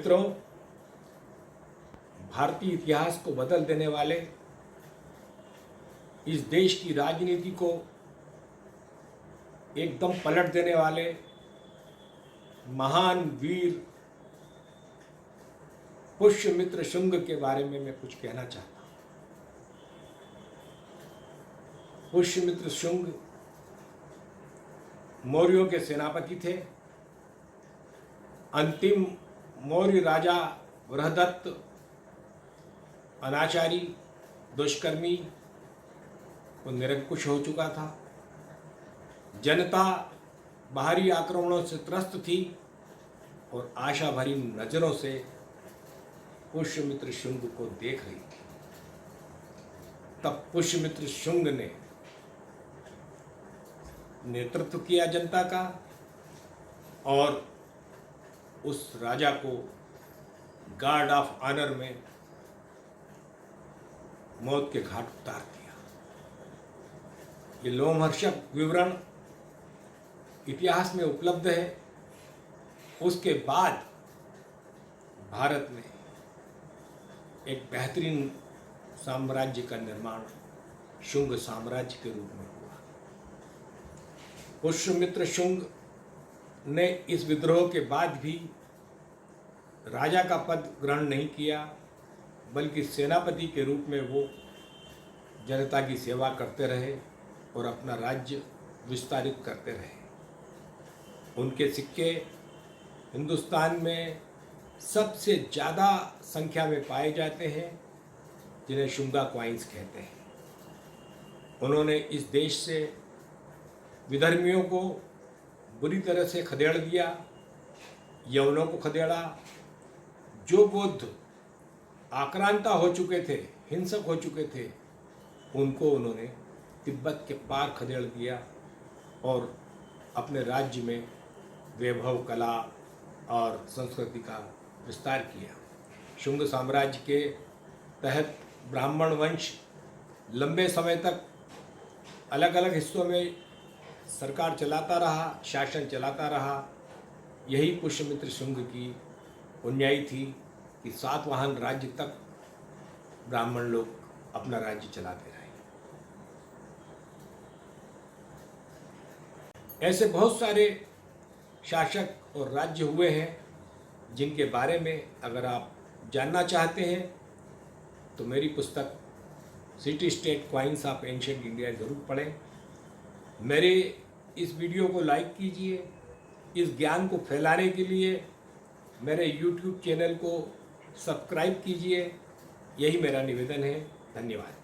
मित्रों, भारतीय इतिहास को बदल देने वाले, इस देश की राजनीति को एकदम पलट देने वाले महान वीर पुष्यमित्र शुंग के बारे में मैं कुछ कहना चाहता हूँ। पुष्यमित्र शुंग मौर्यों के सेनापति थे। अंतिम मौर्य राजा बृहदत्त अनाचारी, दुष्कर्मी वो निरंकुश हो चुका था। जनता बाहरी आक्रमणों से त्रस्त थी और आशा भरी नजरों से पुष्यमित्र शुंग को देख रही थी। तब पुष्यमित्र शुंग ने नेतृत्व किया जनता का और उस राजा को गार्ड ऑफ ऑनर में मौत के घाट उतार दिया। ये लोमहर्षक विवरण इतिहास में उपलब्ध है। उसके बाद भारत में एक बेहतरीन साम्राज्य का निर्माण शुंग साम्राज्य के रूप में हुआ। पुष्यमित्र शुंग ने इस विद्रोह के बाद भी राजा का पद ग्रहण नहीं किया, बल्कि सेनापति के रूप में वो जनता की सेवा करते रहे और अपना राज्य विस्तारित करते रहे। उनके सिक्के हिंदुस्तान में सबसे ज़्यादा संख्या में पाए जाते हैं, जिन्हें शुंगा कॉइन्स कहते हैं। उन्होंने इस देश से विधर्मियों को बुरी तरह से खदेड़ दिया, यवनों को खदेड़ा। जो बुद्ध आक्रांता हो चुके थे, हिंसक हो चुके थे, उनको उन्होंने तिब्बत के पार खदेड़ दिया और अपने राज्य में वैभव, कला और संस्कृति का विस्तार किया। शुंग साम्राज्य के तहत ब्राह्मण वंश लंबे समय तक अलग अलग हिस्सों में सरकार चलाता रहा, शासन चलाता रहा। यही पुष्यमित्र शुंग की पुण्याई थी कि सातवाहन राज्य तक ब्राह्मण लोग अपना राज्य चलाते रहे। ऐसे बहुत सारे शासक और राज्य हुए हैं जिनके बारे में अगर आप जानना चाहते हैं तो मेरी पुस्तक city state coins of ancient India ज़रूर पढ़ें। मेरे इस वीडियो को लाइक कीजिए। इस ज्ञान को फैलाने के लिए मेरे YouTube चैनल को सब्सक्राइब कीजिए। यही मेरा निवेदन है। धन्यवाद।